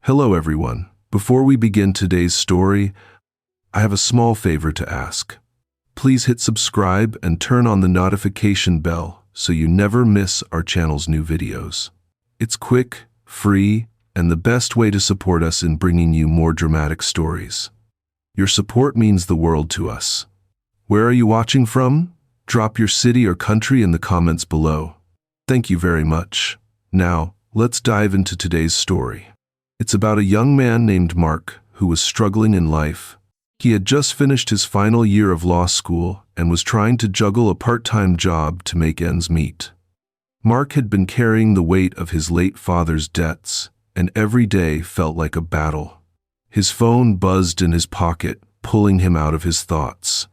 Hello everyone. Before we begin today's story, I have a small favor to ask. Please hit subscribe and turn on the notification bell so you never miss our channel's new videos. It's quick, free, and the best way to support us in bringing you more dramatic stories. Your support means the world to us. Where are you watching from? Drop your city or country in the comments below. Thank you very much. Now, let's dive into today's story. It's about a young man named Mark who was struggling in life. He had just finished his final year of law school and was trying to juggle a part-time job to make ends meet. Mark had been carrying the weight of his late father's debts, and every day felt like a battle. His phone buzzed in his pocket, pulling him out of his thoughts.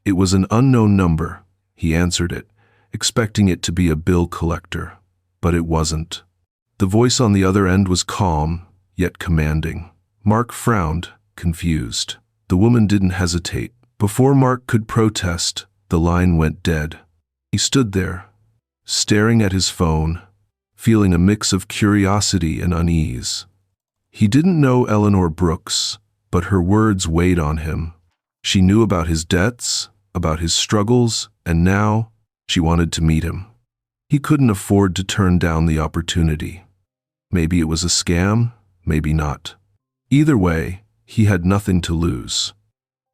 It was an unknown number. He answered it, expecting it to be a bill collector, but it wasn't. The voice on the other end was calm, yet commanding. Mark frowned, confused. The woman didn't hesitate. Before Mark could protest, the line went dead. He stood there, staring at his phone, feeling a mix of curiosity and unease. He didn't know Eleanor Brooks, but her words weighed on him. She knew about his debts, about his struggles, and now she wanted to meet him. He couldn't afford to turn down the opportunity. Maybe it was a scam, maybe not. Either way, he had nothing to lose.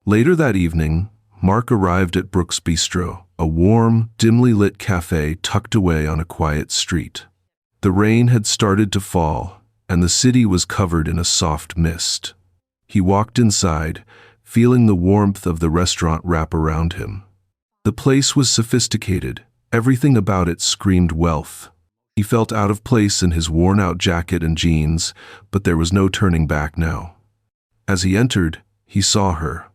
Later that evening, Mark arrived at Brooks Bistro, a warm, dimly lit cafe tucked away on a quiet street. The rain had started to fall, and the city was covered in a soft mist. He walked inside, feeling the warmth of the restaurant wrap around him. The place was sophisticated. Everything about it screamed wealth. He felt out of place in his worn-out jacket and jeans, but there was no turning back now. As he entered, he saw her.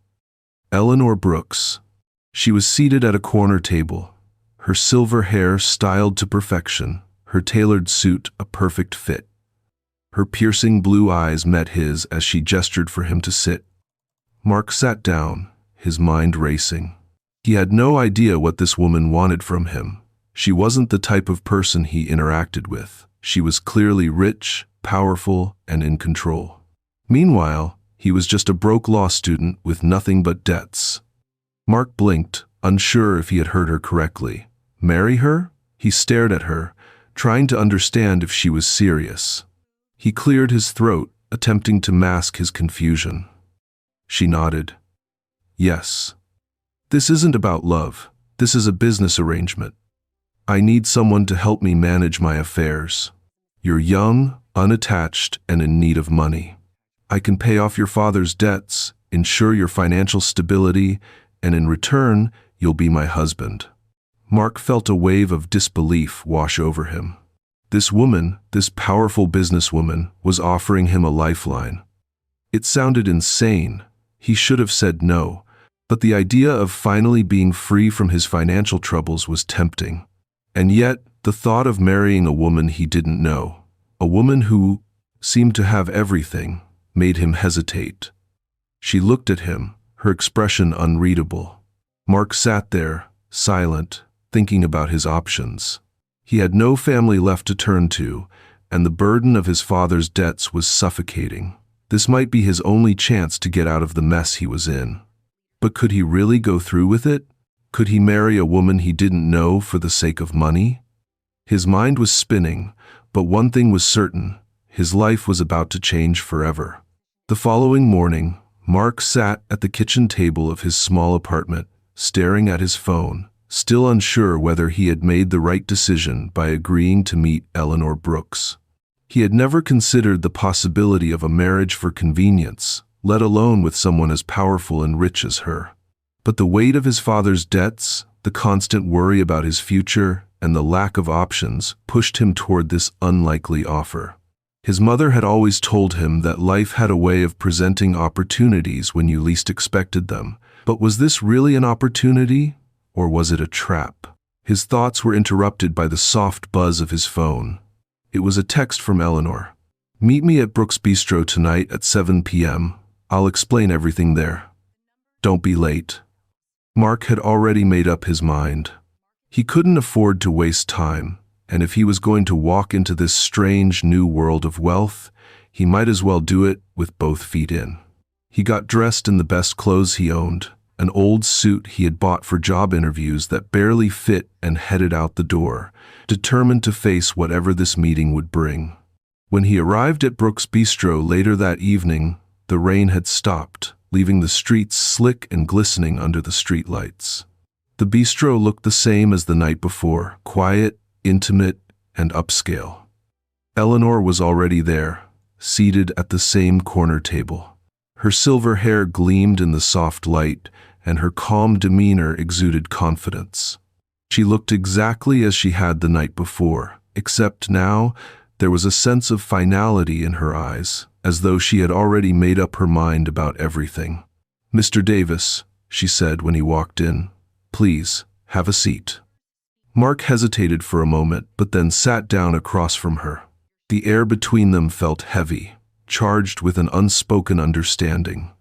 Eleanor Brooks. She was seated at a corner table, her silver hair styled to perfection, her tailored suit a perfect fit. Her piercing blue eyes met his as she gestured for him to sit. Mark sat down, his mind racing. He had no idea what this woman wanted from him. She wasn't the type of person he interacted with. She was clearly rich, powerful, and in control. Meanwhile, he was just a broke law student with nothing but debts. Mark blinked, unsure if he had heard her correctly. Marry her? He stared at her, trying to understand if she was serious. He cleared his throat, attempting to mask his confusion. She nodded. Yes. This isn't about love. This is a business arrangement. I need someone to help me manage my affairs. You're young, unattached, and in need of money. I can pay off your father's debts, ensure your financial stability, and in return, you'll be my husband. Mark felt a wave of disbelief wash over him. This woman, this powerful businesswoman, was offering him a lifeline. It sounded insane. He should have said no, but the idea of finally being free from his financial troubles was tempting. And yet, the thought of marrying a woman he didn't know, a woman who seemed to have everything, made him hesitate. She looked at him, her expression unreadable. Mark sat there, silent, thinking about his options. He had no family left to turn to, and the burden of his father's debts was suffocating. This might be his only chance to get out of the mess he was in. But could he really go through with it? Could he marry a woman he didn't know for the sake of money? His mind was spinning, but one thing was certain: his life was about to change forever. The following morning, Mark sat at the kitchen table of his small apartment, staring at his phone, still unsure whether he had made the right decision by agreeing to meet Eleanor Brooks. He had never considered the possibility of a marriage for convenience, let alone with someone as powerful and rich as her. But the weight of his father's debts, the constant worry about his future, and the lack of options pushed him toward this unlikely offer. His mother had always told him that life had a way of presenting opportunities when you least expected them. But was this really an opportunity, or was it a trap? His thoughts were interrupted by the soft buzz of his phone. It was a text from Eleanor. "Meet me at Brooks Bistro tonight at 7 p.m. I'll explain everything there. Don't be late." Mark had already made up his mind. He couldn't afford to waste time, and if he was going to walk into this strange new world of wealth, he might as well do it with both feet in. He got dressed in the best clothes he owned, an old suit he had bought for job interviews that barely fit, and headed out the door, determined to face whatever this meeting would bring. When he arrived at Brooks' Bistro later that evening, the rain had stopped, leaving the streets slick and glistening under the streetlights. The bistro looked the same as the night before, quiet, intimate, and upscale. Eleanor was already there, seated at the same corner table. Her silver hair gleamed in the soft light, and her calm demeanor exuded confidence. She looked exactly as she had the night before, except now there was a sense of finality in her eyes, as though she had already made up her mind about everything. "Mr. Davis," she said when he walked in, "please, have a seat." Mark hesitated for a moment, but then sat down across from her. The air between them felt heavy, charged with an unspoken understanding.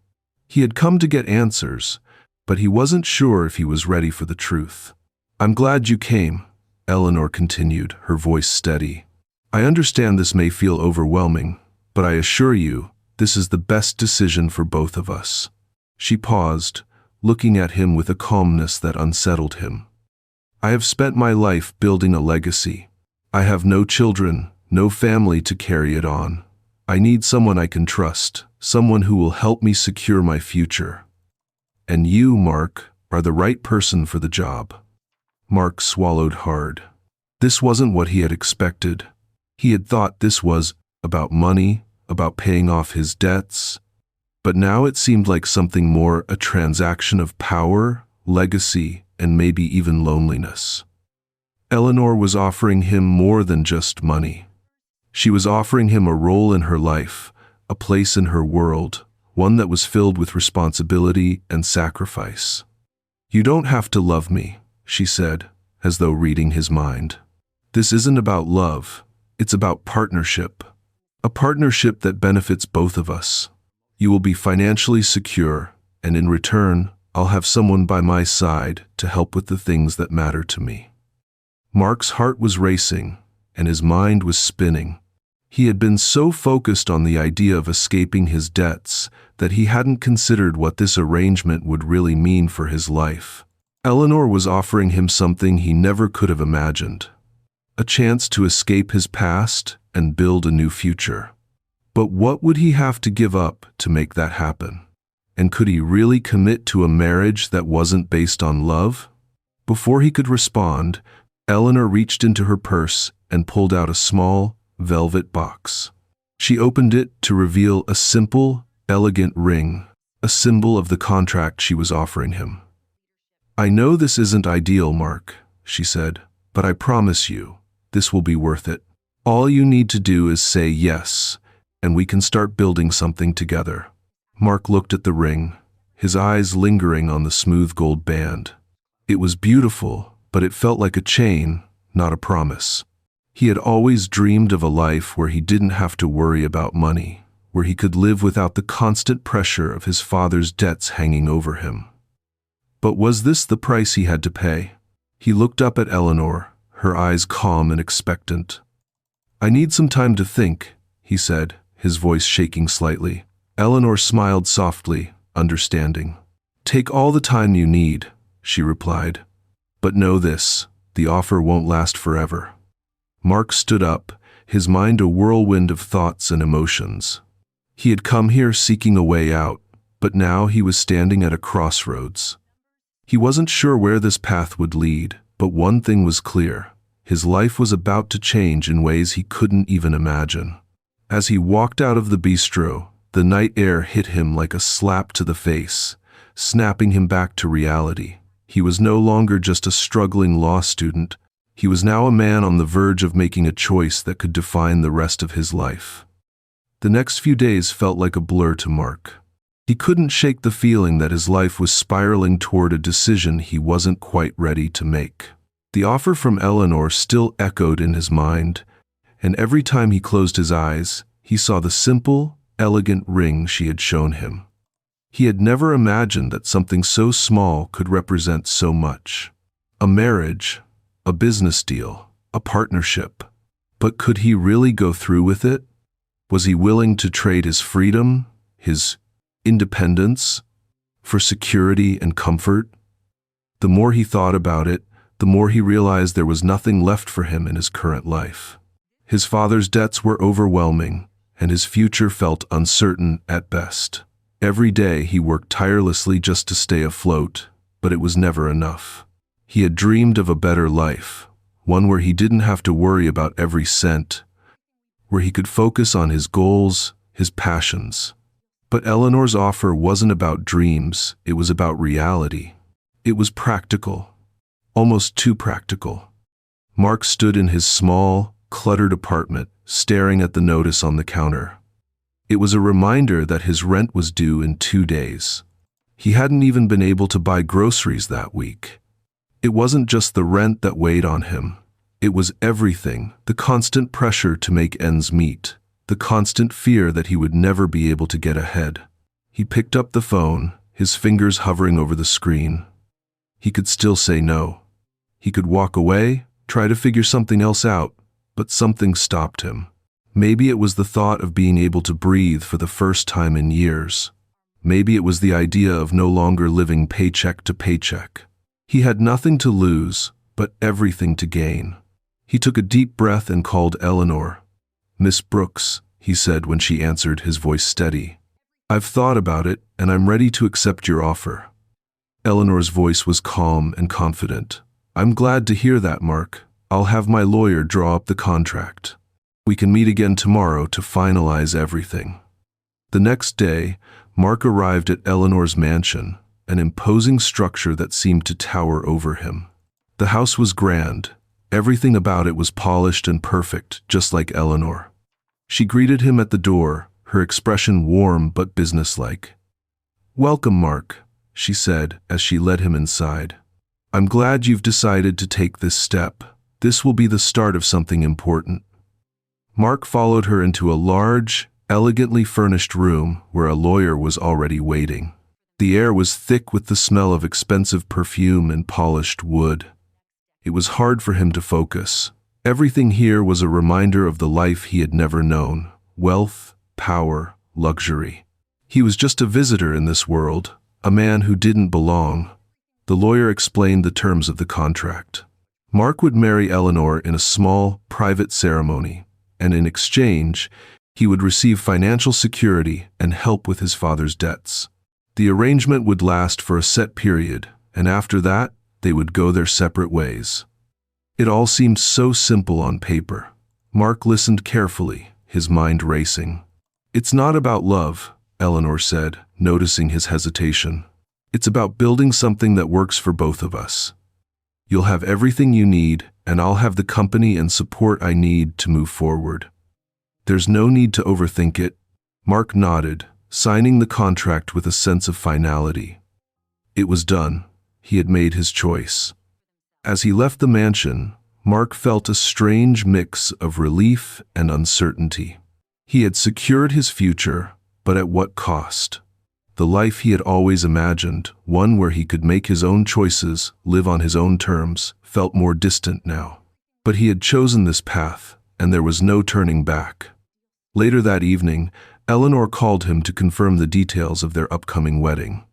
He had come to get answers, but he wasn't sure if he was ready for the truth. "I'm glad you came," Eleanor continued, her voice steady. "I understand this may feel overwhelming, but I assure you, this is the best decision for both of us." She paused, looking at him with a calmness that unsettled him. "I have spent my life building a legacy. I have no children, no family to carry it on. I need someone I can trust, someone who will help me secure my future. And you, Mark, are the right person for the job." Mark swallowed hard. This wasn't what he had expected. He had thought this was about money, about paying off his debts. But now it seemed like something more, a transaction of power, legacy, and maybe even loneliness. Eleanor was offering him more than just money. She was offering him a role in her life, a place in her world, one that was filled with responsibility and sacrifice. "You don't have to love me," she said, as though reading his mind. "This isn't about love, it's about partnership. A partnership that benefits both of us. You will be financially secure, and in return, I'll have someone by my side to help with the things that matter to me." Mark's heart was racing, and his mind was spinning. He had been so focused on the idea of escaping his debts that he hadn't considered what this arrangement would really mean for his life. Eleanor was offering him something he never could have imagined, a chance to escape his past and build a new future. But what would he have to give up to make that happen? And could he really commit to a marriage that wasn't based on love? Before he could respond, Eleanor reached into her purse and pulled out a small, velvet box. She opened it to reveal a simple, elegant ring, a symbol of the contract she was offering him. "I know this isn't ideal, Mark," she said, "but I promise you, this will be worth it. All you need to do is say yes, and we can start building something together." Mark looked at the ring, his eyes lingering on the smooth gold band. It was beautiful, but it felt like a chain, not a promise. He had always dreamed of a life where he didn't have to worry about money, where he could live without the constant pressure of his father's debts hanging over him. But was this the price he had to pay? He looked up at Eleanor, her eyes calm and expectant. "I need some time to think," he said, his voice shaking slightly. Eleanor smiled softly, understanding. "Take all the time you need," she replied. "But know this, the offer won't last forever." Mark stood up, his mind a whirlwind of thoughts and emotions. He had come here seeking a way out, but now he was standing at a crossroads. He wasn't sure where this path would lead, but one thing was clear. His life was about to change in ways he couldn't even imagine. As he walked out of the bistro, the night air hit him like a slap to the face, snapping him back to reality. He was no longer just a struggling law student. He was now a man on the verge of making a choice that could define the rest of his life. The next few days felt like a blur to Mark. He couldn't shake the feeling that his life was spiraling toward a decision he wasn't quite ready to make. The offer from Eleanor still echoed in his mind, and every time he closed his eyes, he saw the simple, elegant ring she had shown him. He had never imagined that something so small could represent so much. A marriage, a business deal, a partnership. But could he really go through with it? Was he willing to trade his freedom, his independence, for security and comfort? The more he thought about it, the more he realized there was nothing left for him in his current life. His father's debts were overwhelming, and his future felt uncertain at best. Every day he worked tirelessly just to stay afloat, but it was never enough. He had dreamed of a better life, one where he didn't have to worry about every cent, where he could focus on his goals, his passions. But Eleanor's offer wasn't about dreams, it was about reality. It was practical, almost too practical. Mark stood in his small, cluttered apartment, staring at the notice on the counter. It was a reminder that his rent was due in 2 days. He hadn't even been able to buy groceries that week. It wasn't just the rent that weighed on him. It was everything, the constant pressure to make ends meet, the constant fear that he would never be able to get ahead. He picked up the phone, his fingers hovering over the screen. He could still say no. He could walk away, try to figure something else out, but something stopped him. Maybe it was the thought of being able to breathe for the first time in years. Maybe it was the idea of no longer living paycheck to paycheck. He had nothing to lose, but everything to gain. He took a deep breath and called Eleanor. "Miss Brooks," he said when she answered, his voice steady. "I've thought about it, and I'm ready to accept your offer." Eleanor's voice was calm and confident. "I'm glad to hear that, Mark. I'll have my lawyer draw up the contract. We can meet again tomorrow to finalize everything." The next day, Mark arrived at Eleanor's mansion, an imposing structure that seemed to tower over him. The house was grand. Everything about it was polished and perfect, just like Eleanor. She greeted him at the door, her expression warm but businesslike. "Welcome, Mark," she said as she led him inside. "I'm glad you've decided to take this step. This will be the start of something important." Mark followed her into a large, elegantly furnished room where a lawyer was already waiting. The air was thick with the smell of expensive perfume and polished wood. It was hard for him to focus. Everything here was a reminder of the life he had never known: wealth, power, luxury. He was just a visitor in this world, a man who didn't belong. The lawyer explained the terms of the contract. Mark would marry Eleanor in a small, private ceremony, and in exchange, he would receive financial security and help with his father's debts. The arrangement would last for a set period, and after that, they would go their separate ways. It all seemed so simple on paper. Mark listened carefully, his mind racing. "It's not about love," Eleanor said, noticing his hesitation. "It's about building something that works for both of us. You'll have everything you need, and I'll have the company and support I need to move forward. There's no need to overthink it." Mark nodded, signing the contract with a sense of finality. It was done. He had made his choice. As he left the mansion, Mark felt a strange mix of relief and uncertainty. He had secured his future, but at what cost? The life he had always imagined, one where he could make his own choices, live on his own terms, felt more distant now. But he had chosen this path, and there was no turning back. Later that evening, Eleanor called him to confirm the details of their upcoming wedding.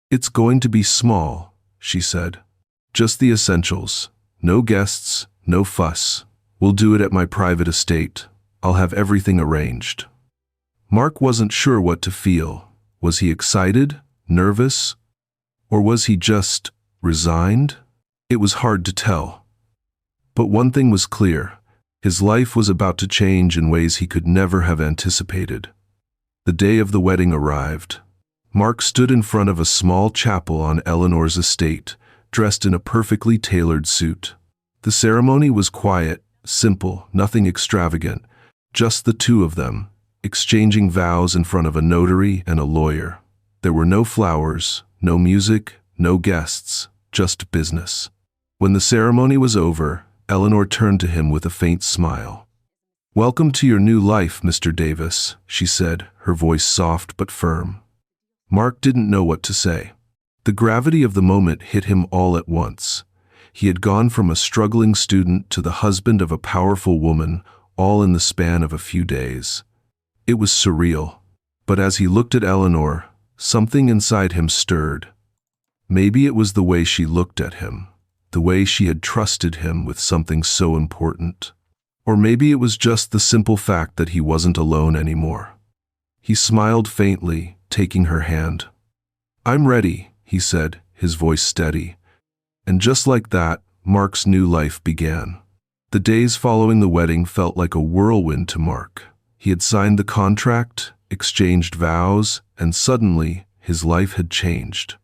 "It's going to be small," she said. "Just the essentials. No guests, no fuss. We'll do it at my private estate. I'll have everything arranged." Mark wasn't sure what to feel. Was he excited, nervous, or was he just resigned? It was hard to tell. But one thing was clear. His life was about to change in ways he could never have anticipated. The day of the wedding arrived. Mark stood in front of a small chapel on Eleanor's estate, dressed in a perfectly tailored suit. The ceremony was quiet, simple, nothing extravagant, just the two of them, exchanging vows in front of a notary and a lawyer. There were no flowers, no music, no guests, just business. When the ceremony was over, Eleanor turned to him with a faint smile. "Welcome to your new life, Mr. Davis," she said, her voice soft but firm. Mark didn't know what to say. The gravity of the moment hit him all at once. He had gone from a struggling student to the husband of a powerful woman, all in the span of a few days. It was surreal. But as he looked at Eleanor, something inside him stirred. Maybe it was the way she looked at him, the way she had trusted him with something so important. Or maybe it was just the simple fact that he wasn't alone anymore. He smiled faintly, taking her hand. "I'm ready," he said, his voice steady. And just like that, Mark's new life began. The days following the wedding felt like a whirlwind to Mark. He had signed the contract, exchanged vows, and suddenly his life had changed.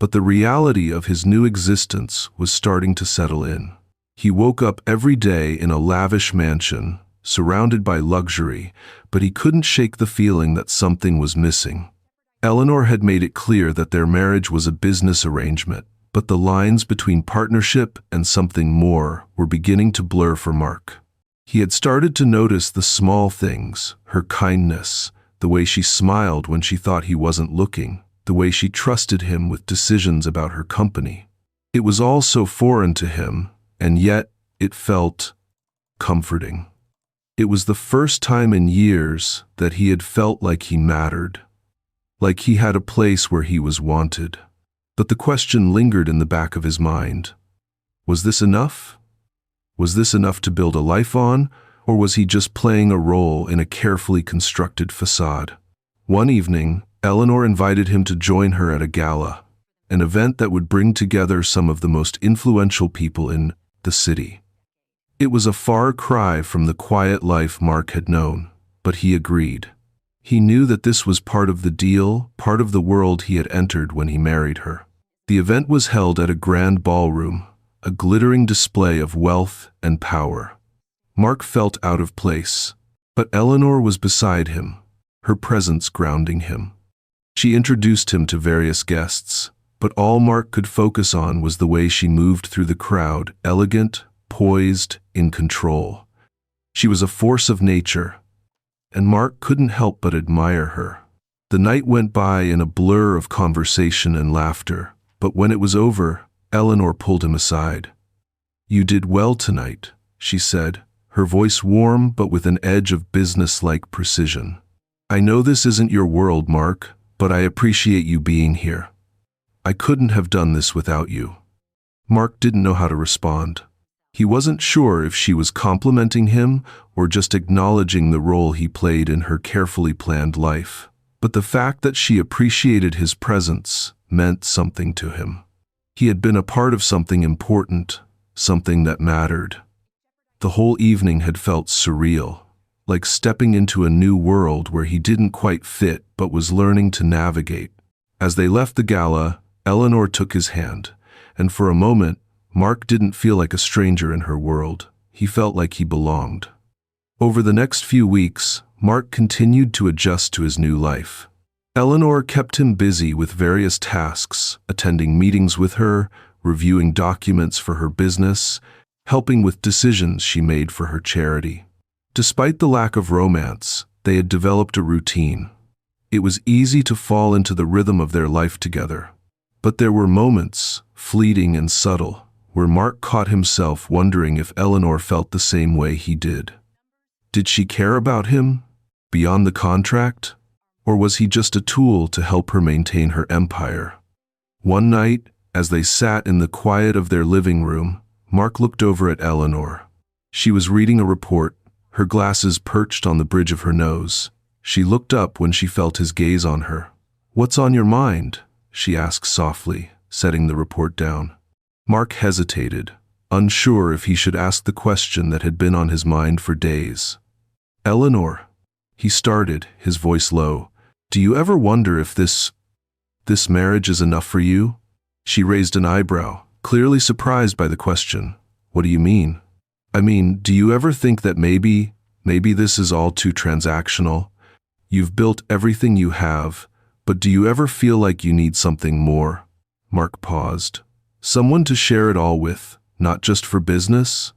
But the reality of his new existence was starting to settle in. He woke up every day in a lavish mansion, surrounded by luxury, but he couldn't shake the feeling that something was missing. Eleanor had made it clear that their marriage was a business arrangement, but the lines between partnership and something more were beginning to blur for Mark. He had started to notice the small things, her kindness, the way she smiled when she thought he wasn't looking, the way she trusted him with decisions about her company. It was all so foreign to him, and yet it felt comforting. It was the first time in years that he had felt like he mattered, like he had a place where he was wanted. But the question lingered in the back of his mind. Was this enough? Was this enough to build a life on, or was he just playing a role in a carefully constructed facade? One evening, Eleanor invited him to join her at a gala, an event that would bring together some of the most influential people in the city. It was a far cry from the quiet life Mark had known, but he agreed. He knew that this was part of the deal, part of the world he had entered when he married her. The event was held at a grand ballroom, a glittering display of wealth and power. Mark felt out of place, but Eleanor was beside him, her presence grounding him. She introduced him to various guests, but all Mark could focus on was the way she moved through the crowd, elegant, poised, in control. She was a force of nature, and Mark couldn't help but admire her. The night went by in a blur of conversation and laughter, but when it was over, Eleanor pulled him aside. "You did well tonight," she said, her voice warm but with an edge of business-like precision. "I know this isn't your world, Mark, but I appreciate you being here. I couldn't have done this without you." Mark didn't know how to respond. He wasn't sure if she was complimenting him or just acknowledging the role he played in her carefully planned life. But the fact that she appreciated his presence meant something to him. He had been a part of something important, something that mattered. The whole evening had felt surreal, like stepping into a new world where he didn't quite fit but was learning to navigate. As they left the gala, Eleanor took his hand, and for a moment, Mark didn't feel like a stranger in her world. He felt like he belonged. Over the next few weeks, Mark continued to adjust to his new life. Eleanor kept him busy with various tasks, attending meetings with her, reviewing documents for her business, helping with decisions she made for her charity. Despite the lack of romance, they had developed a routine. It was easy to fall into the rhythm of their life together. But there were moments, fleeting and subtle, where Mark caught himself wondering if Eleanor felt the same way he did. Did she care about him, beyond the contract? Or was he just a tool to help her maintain her empire? One night, as they sat in the quiet of their living room, Mark looked over at Eleanor. She was reading a report, her glasses perched on the bridge of her nose. She looked up when she felt his gaze on her. "What's on your mind?" she asked softly, setting the report down. Mark hesitated, unsure if he should ask the question that had been on his mind for days. "Eleanor," he started, his voice low, "do you ever wonder if this marriage is enough for you?" She raised an eyebrow, clearly surprised by the question. "What do you mean?" "I mean, do you ever think that maybe this is all too transactional? You've built everything you have, but do you ever feel like you need something more?" Mark paused. "Someone to share it all with, not just for business?"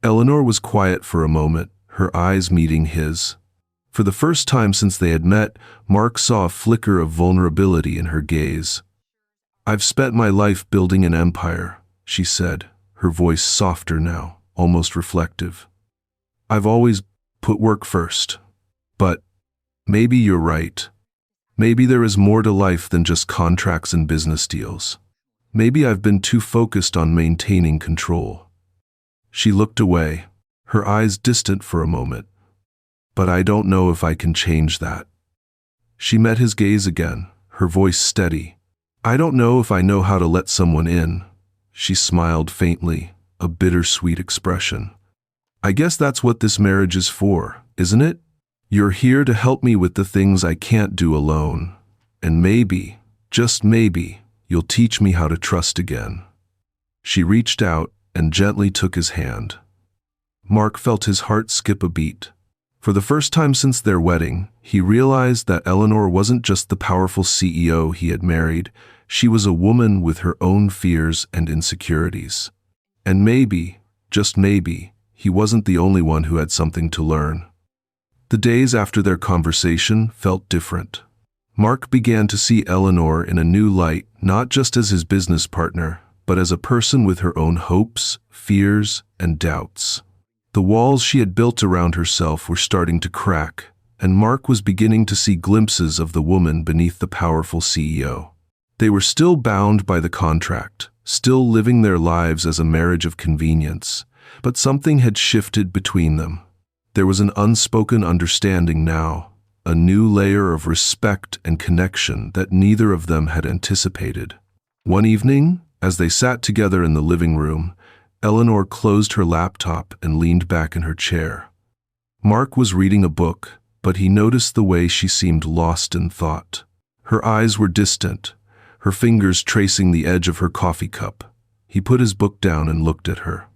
Eleanor was quiet for a moment, her eyes meeting his. For the first time since they had met, Mark saw a flicker of vulnerability in her gaze. "I've spent my life building an empire," she said, her voice softer now, almost reflective. "I've always put work first. But Maybe you're right. Maybe there is more to life than just contracts and business deals. Maybe I've been too focused on maintaining control." She looked away, her eyes distant for a moment. "But I don't know if I can change that." She met his gaze again, her voice steady. "I don't know if I know how to let someone in." She smiled faintly, a bittersweet expression. "I guess that's what this marriage is for, isn't it? You're here to help me with the things I can't do alone. And maybe, just maybe, you'll teach me how to trust again." She reached out and gently took his hand. Mark felt his heart skip a beat. For the first time since their wedding, he realized that Eleanor wasn't just the powerful CEO he had married, she was a woman with her own fears and insecurities. And maybe, just maybe, he wasn't the only one who had something to learn. The days after their conversation felt different. Mark began to see Eleanor in a new light, not just as his business partner, but as a person with her own hopes, fears, and doubts. The walls she had built around herself were starting to crack, and Mark was beginning to see glimpses of the woman beneath the powerful CEO. They were still bound by the contract, still living their lives as a marriage of convenience, but something had shifted between them. There was an unspoken understanding now, a new layer of respect and connection that neither of them had anticipated. One evening, as they sat together in the living room, Eleanor closed her laptop and leaned back in her chair. Mark was reading a book, but he noticed the way she seemed lost in thought. Her eyes were distant, her fingers tracing the edge of her coffee cup. He put his book down and looked at her.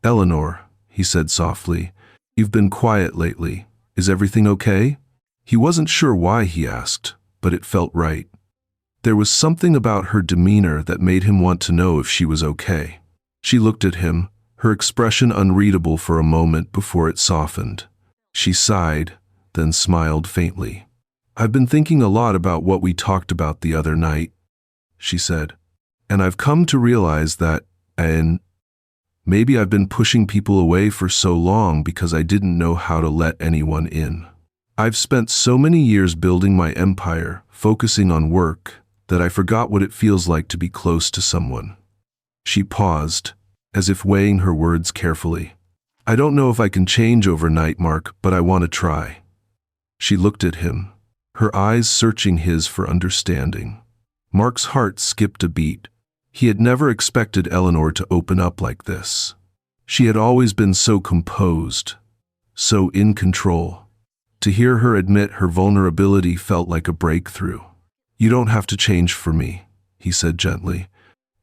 "Eleanor," he said softly, "you've been quiet lately. Is everything okay?" He wasn't sure why he asked, but it felt right. There was something about her demeanor that made him want to know if she was okay. She looked at him, her expression unreadable for a moment before it softened. She sighed, then smiled faintly. "I've been thinking a lot about what we talked about the other night," she said. "And I've come to realize that, and maybe I've been pushing people away for so long because I didn't know how to let anyone in. I've spent so many years building my empire, focusing on work, that I forgot what it feels like to be close to someone." She paused, as if weighing her words carefully. "I don't know if I can change overnight, Mark, but I want to try." She looked at him, her eyes searching his for understanding. Mark's heart skipped a beat. He had never expected Eleanor to open up like this. She had always been so composed, so in control. To hear her admit her vulnerability felt like a breakthrough. "You don't have to change for me," he said gently.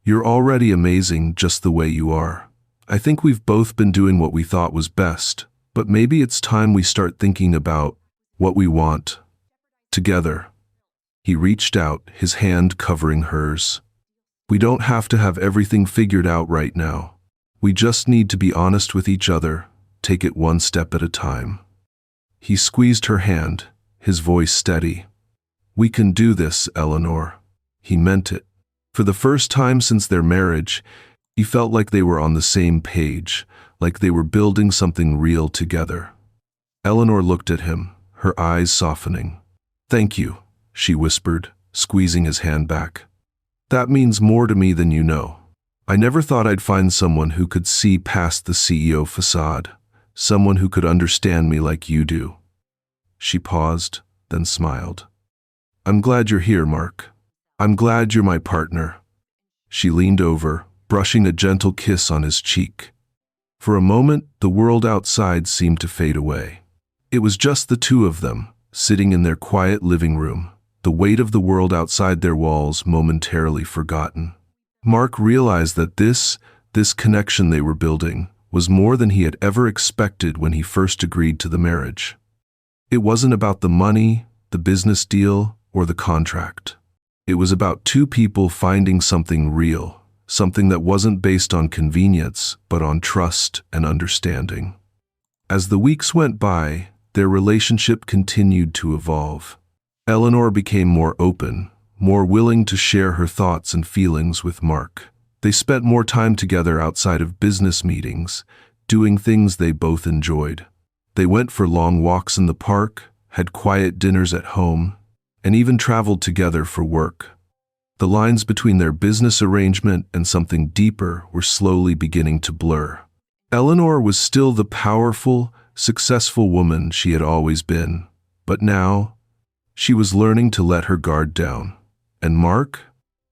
"You're already amazing just the way you are. I think we've both been doing what we thought was best, but maybe it's time we start thinking about what we want together." He reached out, his hand covering hers. "We don't have to have everything figured out right now. We just need to be honest with each other, take it one step at a time." He squeezed her hand, his voice steady. "We can do this, Eleanor." He meant it. For the first time since their marriage, he felt like they were on the same page, like they were building something real together. Eleanor looked at him, her eyes softening. "Thank you," she whispered, squeezing his hand back. "That means more to me than you know. I never thought I'd find someone who could see past the CEO facade, someone who could understand me like you do." She paused, then smiled. "I'm glad you're here, Mark. I'm glad you're my partner." She leaned over, brushing a gentle kiss on his cheek. For a moment, the world outside seemed to fade away. It was just the two of them, sitting in their quiet living room, the weight of the world outside their walls momentarily forgotten. Mark realized that this connection they were building was more than he had ever expected when he first agreed to the marriage. It wasn't about the money, the business deal, or the contract. It was about two people finding something real, something that wasn't based on convenience, but on trust and understanding. As the weeks went by, their relationship continued to evolve. Eleanor became more open, more willing to share her thoughts and feelings with Mark. They spent more time together outside of business meetings, doing things they both enjoyed. They went for long walks in the park, had quiet dinners at home, and even traveled together for work. The lines between their business arrangement and something deeper were slowly beginning to blur. Eleanor was still the powerful, successful woman she had always been, but now she was learning to let her guard down. And Mark?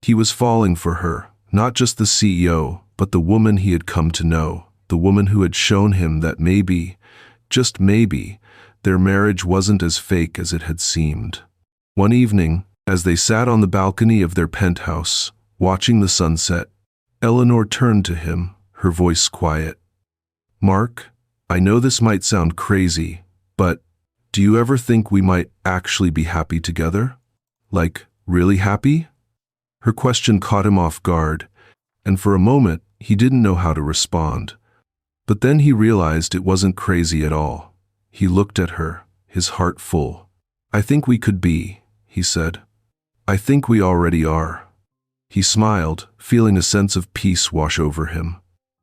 He was falling for her, not just the CEO, but the woman he had come to know, the woman who had shown him that maybe, just maybe, their marriage wasn't as fake as it had seemed. One evening, as they sat on the balcony of their penthouse, watching the sunset, Eleanor turned to him, her voice quiet. "Mark, I know this might sound crazy, but do you ever think we might actually be happy together? Like, really happy?" Her question caught him off guard, and for a moment he didn't know how to respond. But then he realized it wasn't crazy at all. He looked at her, his heart full. "I think we could be," he said. "I think we already are." He smiled, feeling a sense of peace wash over him.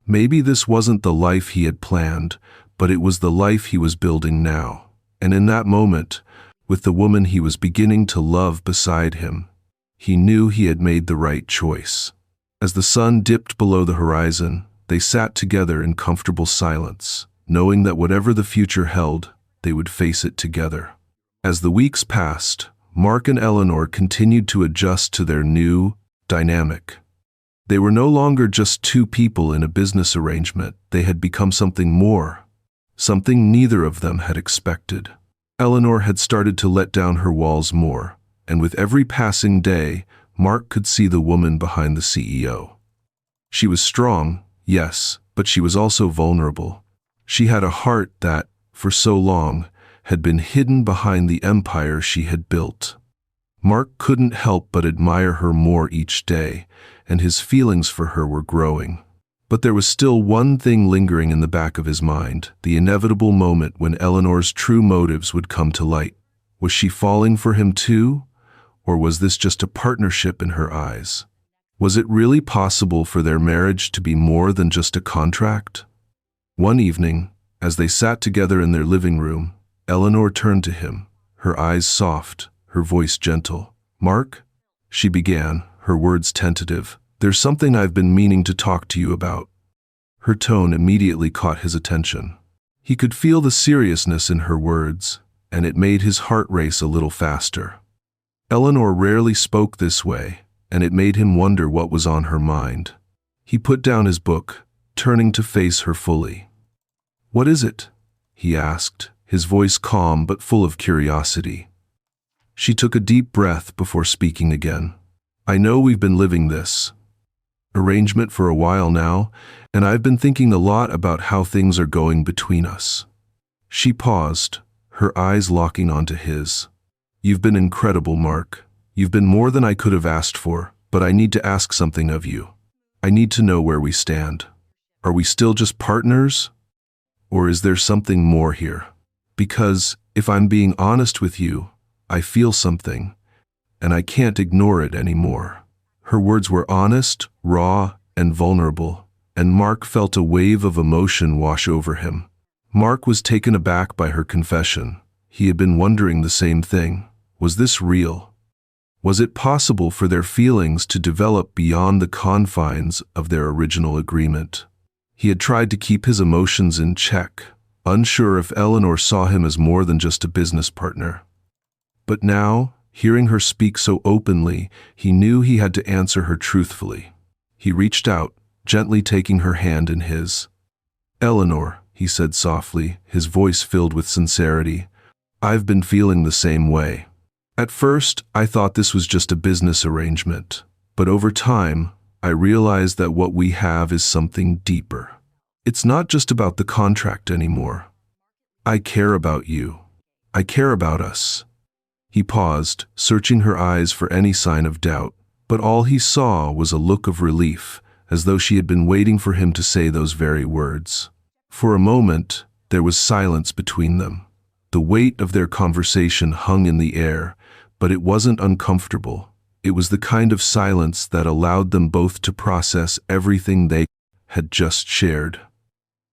Maybe this wasn't the life he had planned, but it was the life he was building now. And in that moment, with the woman he was beginning to love beside him, he knew he had made the right choice. As the sun dipped below the horizon, they sat together in comfortable silence, knowing that whatever the future held, they would face it together. As the weeks passed, Mark and Eleanor continued to adjust to their new dynamic. They were no longer just two people in a business arrangement. They had become something more, something neither of them had expected. Eleanor had started to let down her walls more, and with every passing day, Mark could see the woman behind the CEO. She was strong, yes, but she was also vulnerable. She had a heart that, for so long, had been hidden behind the empire she had built. Mark couldn't help but admire her more each day, and his feelings for her were growing. But there was still one thing lingering in the back of his mind, the inevitable moment when Eleanor's true motives would come to light. Was she falling for him too? Or was this just a partnership in her eyes? Was it really possible for their marriage to be more than just a contract? One evening, as they sat together in their living room, Eleanor turned to him, her eyes soft, her voice gentle. "Mark," she began, her words tentative, "there's something I've been meaning to talk to you about." Her tone immediately caught his attention. He could feel the seriousness in her words, and it made his heart race a little faster. Eleanor rarely spoke this way, and it made him wonder what was on her mind. He put down his book, turning to face her fully. "What is it?" he asked, his voice calm but full of curiosity. She took a deep breath before speaking again. "I know we've been living this arrangement for a while now, and I've been thinking a lot about how things are going between us." She paused, her eyes locking onto his. "You've been incredible, Mark. You've been more than I could have asked for, but I need to ask something of you. I need to know where we stand. Are we still just partners? Or is there something more here? Because, if I'm being honest with you, I feel something, and I can't ignore it anymore." Her words were honest, raw, and vulnerable, and Mark felt a wave of emotion wash over him. Mark was taken aback by her confession. He had been wondering the same thing. Was this real? Was it possible for their feelings to develop beyond the confines of their original agreement? He had tried to keep his emotions in check, unsure if Eleanor saw him as more than just a business partner. But now, hearing her speak so openly, he knew he had to answer her truthfully. He reached out, gently taking her hand in his. "Eleanor," he said softly, his voice filled with sincerity, "I've been feeling the same way. At first, I thought this was just a business arrangement, but over time, I realized that what we have is something deeper. It's not just about the contract anymore. I care about you. I care about us." He paused, searching her eyes for any sign of doubt, but all he saw was a look of relief, as though she had been waiting for him to say those very words. For a moment, there was silence between them. The weight of their conversation hung in the air, but it wasn't uncomfortable. It was the kind of silence that allowed them both to process everything they had just shared.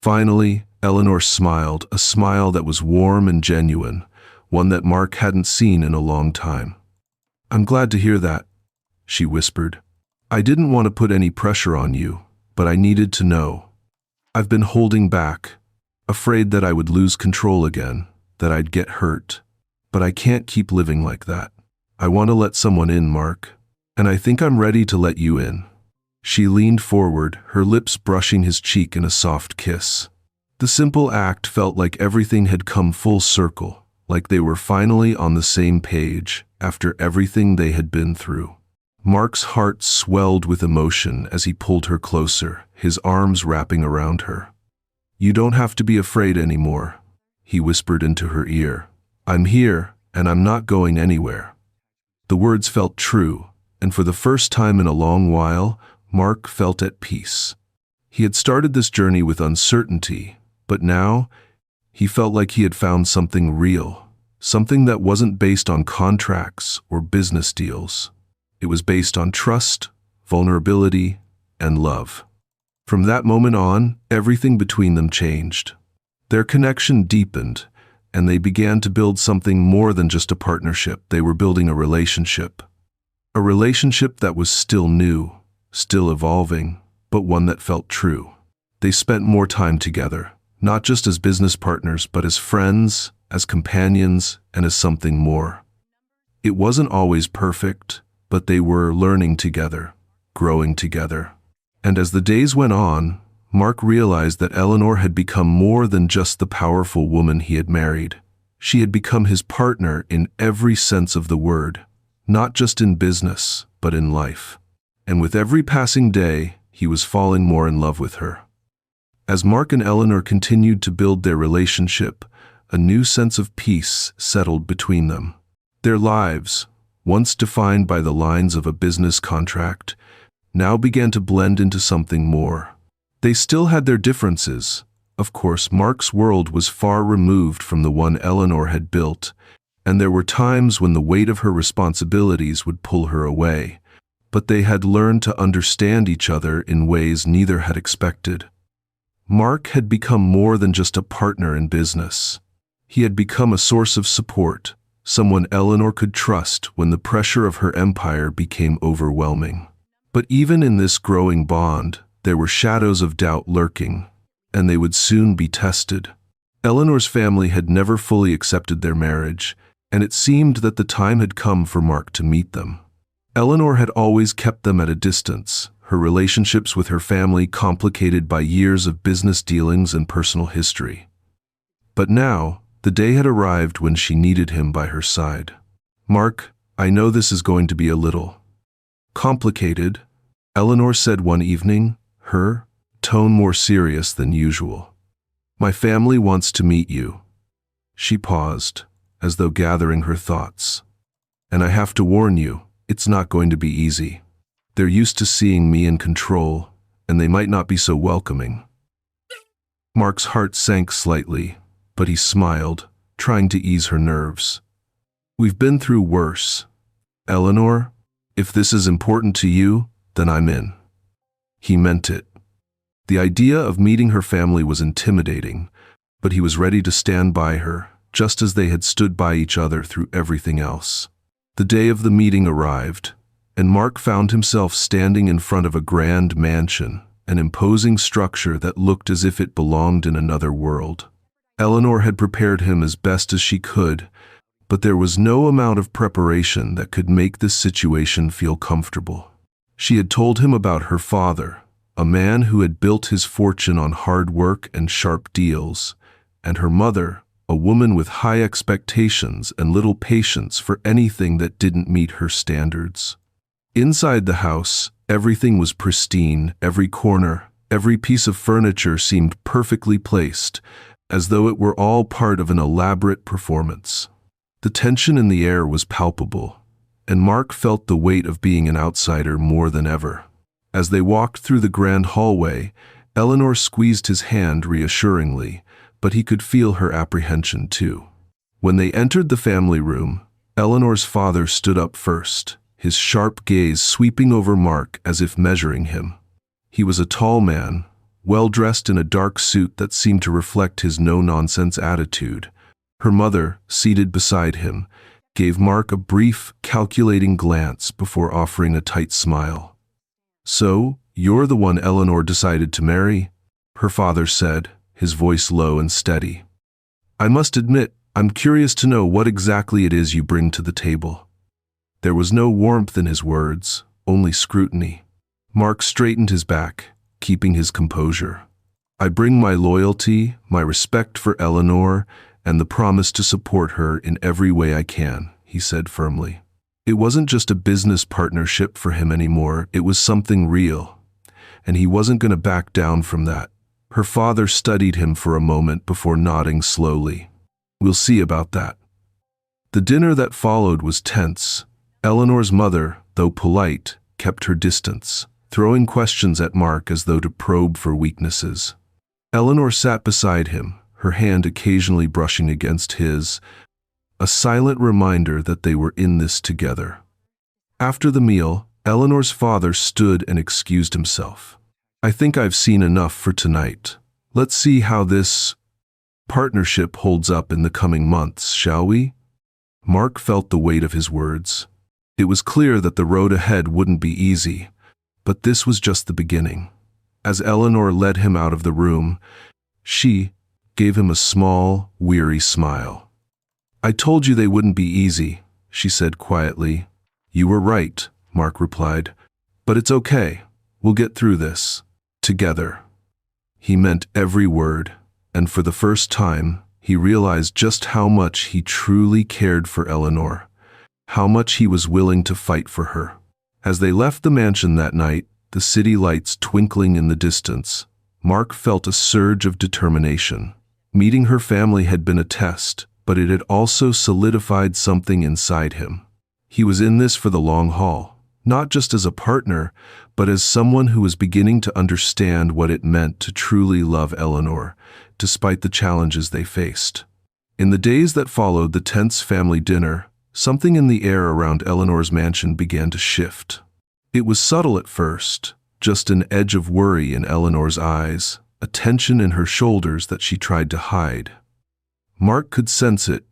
Finally, Eleanor smiled, a smile that was warm and genuine, one that Mark hadn't seen in a long time. "I'm glad to hear that," she whispered. "I didn't want to put any pressure on you, but I needed to know. I've been holding back, afraid that I would lose control again, that I'd get hurt. But I can't keep living like that. I want to let someone in, Mark, and I think I'm ready to let you in." She leaned forward, her lips brushing his cheek in a soft kiss. The simple act felt like everything had come full circle, like they were finally on the same page after everything they had been through. Mark's heart swelled with emotion as he pulled her closer, his arms wrapping around her. "You don't have to be afraid anymore," he whispered into her ear. "I'm here, and I'm not going anywhere." The words felt true, and for the first time in a long while, Mark felt at peace. He had started this journey with uncertainty, but now he felt like he had found something real, something that wasn't based on contracts or business deals. It was based on trust, vulnerability, and love. From that moment on, everything between them changed. Their connection deepened, and they began to build something more than just a partnership. They were building a relationship. A relationship that was still new, still evolving, but one that felt true. They spent more time together, not just as business partners, but as friends, as companions, and as something more. It wasn't always perfect, but they were learning together, growing together. And as the days went on, Mark realized that Eleanor had become more than just the powerful woman he had married. She had become his partner in every sense of the word, not just in business, but in life. And with every passing day, he was falling more in love with her. As Mark and Eleanor continued to build their relationship, a new sense of peace settled between them. Their lives, once defined by the lines of a business contract, now began to blend into something more. They still had their differences. Of course, Mark's world was far removed from the one Eleanor had built, and there were times when the weight of her responsibilities would pull her away. But they had learned to understand each other in ways neither had expected. Mark had become more than just a partner in business. He had become a source of support, someone Eleanor could trust when the pressure of her empire became overwhelming. But even in this growing bond, there were shadows of doubt lurking, and they would soon be tested. Eleanor's family had never fully accepted their marriage, and it seemed that the time had come for Mark to meet them. Eleanor had always kept them at a distance, her relationships with her family complicated by years of business dealings and personal history. But now, the day had arrived when she needed him by her side. "Mark, I know this is going to be a little complicated," Eleanor said one evening, her tone more serious than usual. "My family wants to meet you." She paused, as though gathering her thoughts. "And I have to warn you, it's not going to be easy. They're used to seeing me in control, and they might not be so welcoming." Mark's heart sank slightly, but he smiled, trying to ease her nerves. "We've been through worse. Eleanor, if this is important to you, then I'm in." He meant it. The idea of meeting her family was intimidating, but he was ready to stand by her, just as they had stood by each other through everything else. The day of the meeting arrived, and Mark found himself standing in front of a grand mansion, an imposing structure that looked as if it belonged in another world. Eleanor had prepared him as best as she could, but there was no amount of preparation that could make this situation feel comfortable. She had told him about her father, a man who had built his fortune on hard work and sharp deals, and her mother, a woman with high expectations and little patience for anything that didn't meet her standards. Inside the house, everything was pristine, every corner, every piece of furniture seemed perfectly placed, as though it were all part of an elaborate performance. The tension in the air was palpable, and Mark felt the weight of being an outsider more than ever. As they walked through the grand hallway, Eleanor squeezed his hand reassuringly, but he could feel her apprehension too. When they entered the family room, Eleanor's father stood up first, his sharp gaze sweeping over Mark as if measuring him. He was a tall man, well-dressed in a dark suit that seemed to reflect his no-nonsense attitude. Her mother, seated beside him, gave Mark a brief, calculating glance before offering a tight smile. "So, you're the one Eleanor decided to marry?" her father said, his voice low and steady. "I must admit, I'm curious to know what exactly it is you bring to the table." There was no warmth in his words, only scrutiny. Mark straightened his back, keeping his composure. "I bring my loyalty, my respect for Eleanor, and the promise to support her in every way I can," he said firmly. It wasn't just a business partnership for him anymore, it was something real, and he wasn't going to back down from that. Her father studied him for a moment before nodding slowly. "We'll see about that." The dinner that followed was tense. Eleanor's mother, though polite, kept her distance, throwing questions at Mark as though to probe for weaknesses. Eleanor sat beside him, her hand occasionally brushing against his, a silent reminder that they were in this together. After the meal, Eleanor's father stood and excused himself. "I think I've seen enough for tonight. Let's see how this partnership holds up in the coming months, shall we?" Mark felt the weight of his words. It was clear that the road ahead wouldn't be easy, but this was just the beginning. As Eleanor led him out of the room, she gave him a small, weary smile. "I told you they wouldn't be easy," she said quietly. "You were right," Mark replied. "But it's okay. We'll get through this. Together." He meant every word, and for the first time, he realized just how much he truly cared for Eleanor, how much he was willing to fight for her. As they left the mansion that night, the city lights twinkling in the distance, Mark felt a surge of determination. Meeting her family had been a test, but it had also solidified something inside him. He was in this for the long haul, not just as a partner, but as someone who was beginning to understand what it meant to truly love Eleanor, despite the challenges they faced. In the days that followed the tense family dinner, something in the air around Eleanor's mansion began to shift. It was subtle at first, just an edge of worry in Eleanor's eyes, a tension in her shoulders that she tried to hide. Mark could sense it,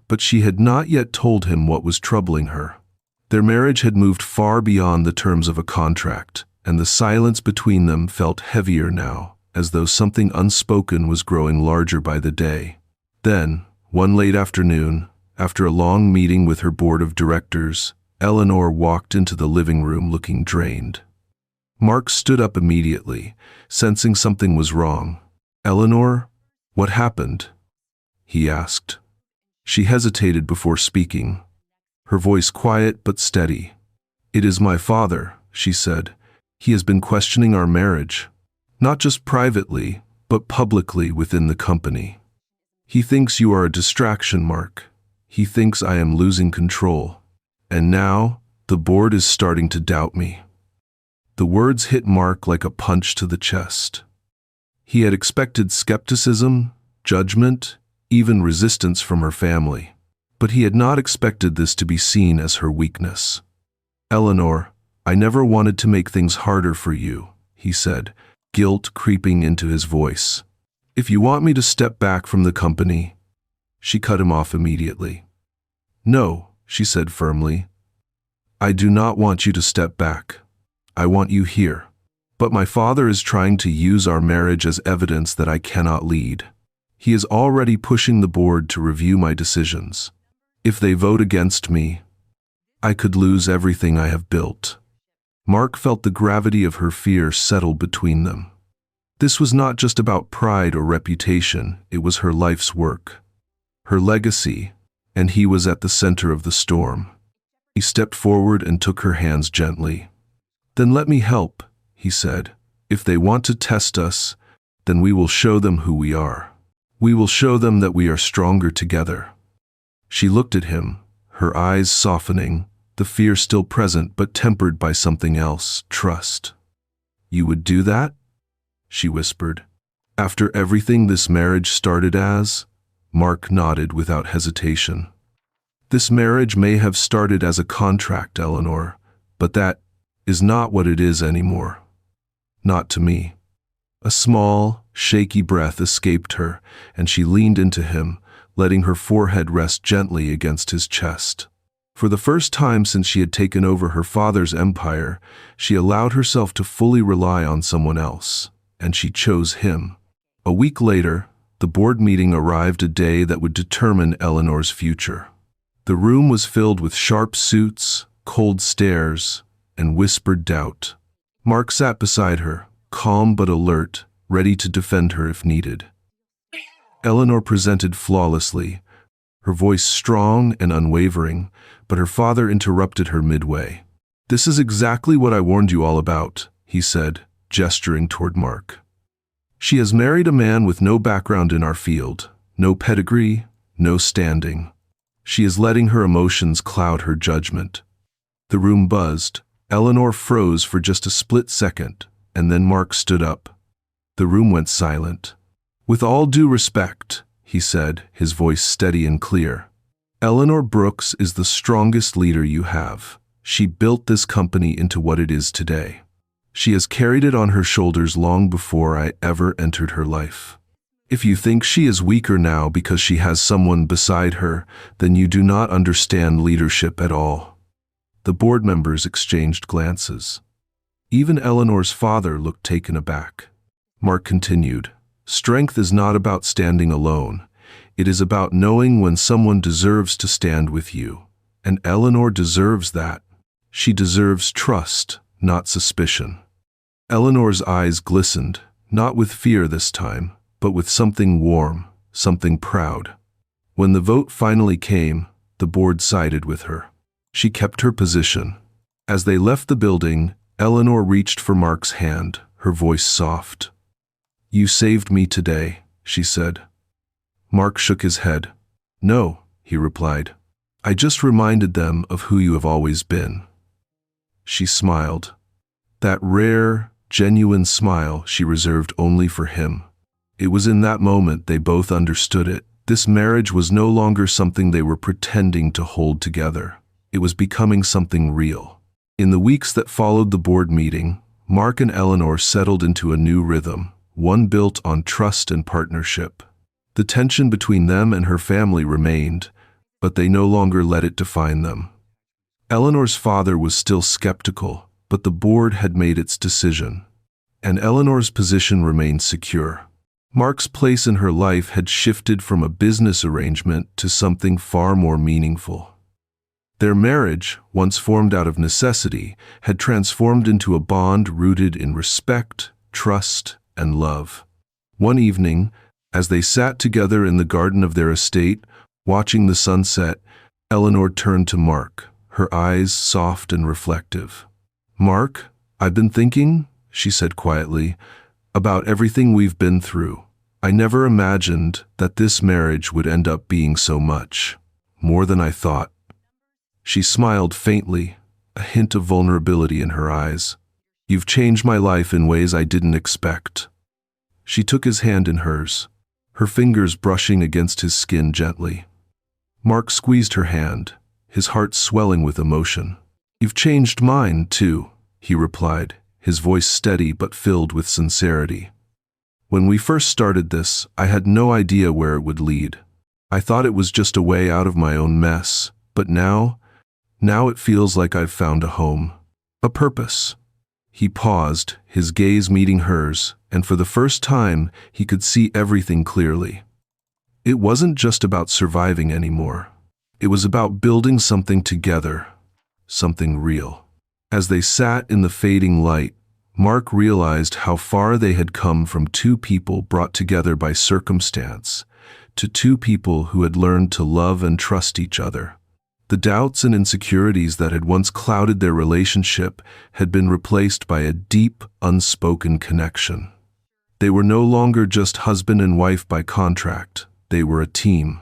but she had not yet told him what was troubling her. Their marriage had moved far beyond the terms of a contract, and the silence between them felt heavier now, as though something unspoken was growing larger by the day. Then, one late afternoon, after a long meeting with her board of directors, Eleanor walked into the living room looking drained. Mark stood up immediately, sensing something was wrong. "Eleanor, what happened?" he asked. She hesitated before speaking, her voice quiet but steady. "It is my father," she said. "He has been questioning our marriage, not just privately, but publicly within the company. He thinks you are a distraction, Mark. He thinks I am losing control. And now, the board is starting to doubt me." The words hit Mark like a punch to the chest. He had expected skepticism, judgment, even resistance from her family, but he had not expected this to be seen as her weakness. "Eleanor, I never wanted to make things harder for you," he said, guilt creeping into his voice. "If you want me to step back from the company—" She cut him off immediately. "No," she said firmly. "I do not want you to step back. I want you here. But my father is trying to use our marriage as evidence that I cannot lead. He is already pushing the board to review my decisions. If they vote against me, I could lose everything I have built." Mark felt the gravity of her fear settle between them. This was not just about pride or reputation, it was her life's work, her legacy, and he was at the center of the storm. He stepped forward and took her hands gently. "Then let me help," he said. "If they want to test us, then we will show them who we are. We will show them that we are stronger together." She looked at him, her eyes softening, the fear still present but tempered by something else, trust. "You would do that?" she whispered. "After everything this marriage started as?" Mark nodded without hesitation. "This marriage may have started as a contract, Eleanor, but that is not what it is anymore. Not to me." A small, shaky breath escaped her, and she leaned into him, letting her forehead rest gently against his chest. For the first time since she had taken over her father's empire, she allowed herself to fully rely on someone else, and she chose him. A week later, the board meeting arrived, a day that would determine Eleanor's future. The room was filled with sharp suits, cold stares, and whispered doubt. Mark sat beside her, calm but alert, ready to defend her if needed. Eleanor presented flawlessly, her voice strong and unwavering, but her father interrupted her midway. "This is exactly what I warned you all about," he said, gesturing toward Mark. "She has married a man with no background in our field, no pedigree, no standing. She is letting her emotions cloud her judgment." The room buzzed. Eleanor froze for just a split second, and then Mark stood up. The room went silent. "With all due respect," he said, his voice steady and clear, "Eleanor Brooks is the strongest leader you have. She built this company into what it is today. She has carried it on her shoulders long before I ever entered her life. If you think she is weaker now because she has someone beside her, then you do not understand leadership at all." The board members exchanged glances. Even Eleanor's father looked taken aback. Mark continued, "Strength is not about standing alone. It is about knowing when someone deserves to stand with you. And Eleanor deserves that. She deserves trust, not suspicion." Eleanor's eyes glistened, not with fear this time, but with something warm, something proud. When the vote finally came, the board sided with her. She kept her position. As they left the building, Eleanor reached for Mark's hand, her voice soft. "You saved me today," she said. Mark shook his head. "No," he replied. "I just reminded them of who you have always been." She smiled. That rare, genuine smile she reserved only for him. It was in that moment they both understood it. This marriage was no longer something they were pretending to hold together. It was becoming something real. In the weeks that followed the board meeting, Mark and Eleanor settled into a new rhythm, one built on trust and partnership. The tension between them and her family remained, but they no longer let it define them. Eleanor's father was still skeptical, but the board had made its decision, and Eleanor's position remained secure. Mark's place in her life had shifted from a business arrangement to something far more meaningful. Their marriage, once formed out of necessity, had transformed into a bond rooted in respect, trust, and love. One evening, as they sat together in the garden of their estate, watching the sunset, Eleanor turned to Mark, her eyes soft and reflective. "Mark, I've been thinking," she said quietly, "about everything we've been through. I never imagined that this marriage would end up being so much, more than I thought." She smiled faintly, a hint of vulnerability in her eyes. "You've changed my life in ways I didn't expect." She took his hand in hers, her fingers brushing against his skin gently. Mark squeezed her hand, his heart swelling with emotion. "You've changed mine, too," he replied, his voice steady but filled with sincerity. "When we first started this, I had no idea where it would lead. I thought it was just a way out of my own mess, but now it feels like I've found a home, a purpose." He paused, his gaze meeting hers, and for the first time, he could see everything clearly. It wasn't just about surviving anymore. It was about building something together, something real. As they sat in the fading light, Mark realized how far they had come from two people brought together by circumstance to two people who had learned to love and trust each other. The doubts and insecurities that had once clouded their relationship had been replaced by a deep, unspoken connection. They were no longer just husband and wife by contract. They were a team.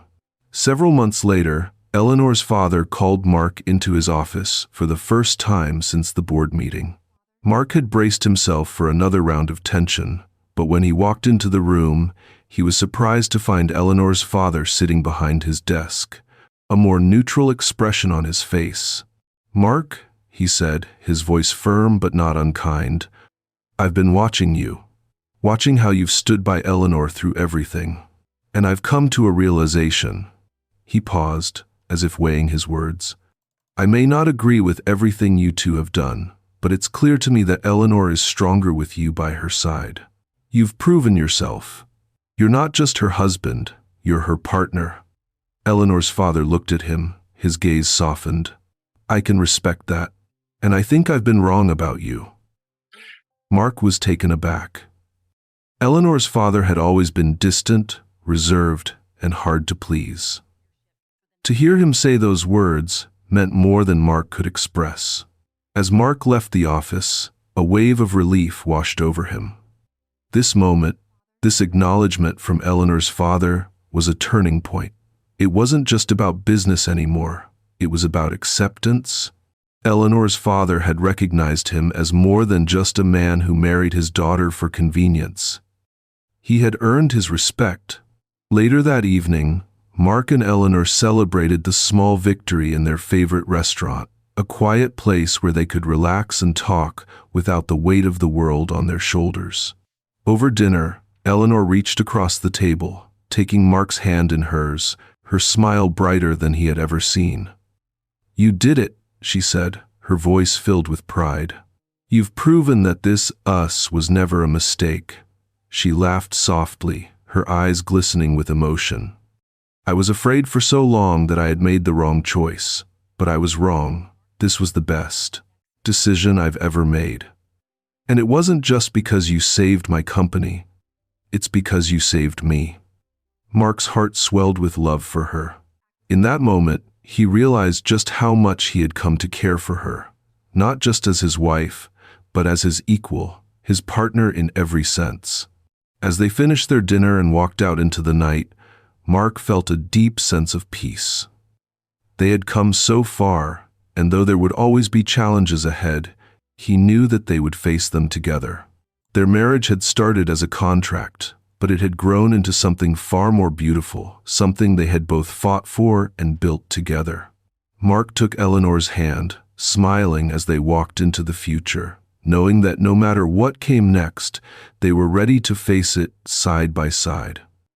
Several months later, Eleanor's father called Mark into his office for the first time since the board meeting. Mark had braced himself for another round of tension, but when he walked into the room, he was surprised to find Eleanor's father sitting behind his desk, a more neutral expression on his face. "Mark," he said, his voice firm but not unkind, "I've been watching you, watching how you've stood by Eleanor through everything. And I've come to a realization. He paused, as if weighing his words. I may not agree with everything you two have done, but it's clear to me that Eleanor is stronger with you by her side. You've proven yourself. You're not just her husband, you're her partner. Eleanor's father looked at him, his gaze softened. I can respect that, and I think I've been wrong about you. Mark was taken aback. Eleanor's father had always been distant, reserved, and hard to please. To hear him say those words meant more than Mark could express. As Mark left the office, a wave of relief washed over him. This moment, this acknowledgement from Eleanor's father, was a turning point. It wasn't just about business anymore. It was about acceptance. Eleanor's father had recognized him as more than just a man who married his daughter for convenience. He had earned his respect. Later that evening, Mark and Eleanor celebrated the small victory in their favorite restaurant, a quiet place where they could relax and talk without the weight of the world on their shoulders. Over dinner, Eleanor reached across the table, taking Mark's hand in hers, her smile brighter than he had ever seen. You did it, she said, her voice filled with pride. You've proven that this us was never a mistake. She laughed softly, her eyes glistening with emotion. I was afraid for so long that I had made the wrong choice, but I was wrong. This was the best decision I've ever made. And it wasn't just because you saved my company. It's because you saved me. Mark's heart swelled with love for her. In that moment, he realized just how much he had come to care for her, not just as his wife, but as his equal, his partner in every sense. As they finished their dinner and walked out into the night, Mark felt a deep sense of peace. They had come so far, and though there would always be challenges ahead, he knew that they would face them together. Their marriage had started as a contract, but it had grown into something far more beautiful, something they had both fought for and built together. Mark took Eleanor's hand, smiling as they walked into the future, knowing that no matter what came next, they were ready to face it side by side.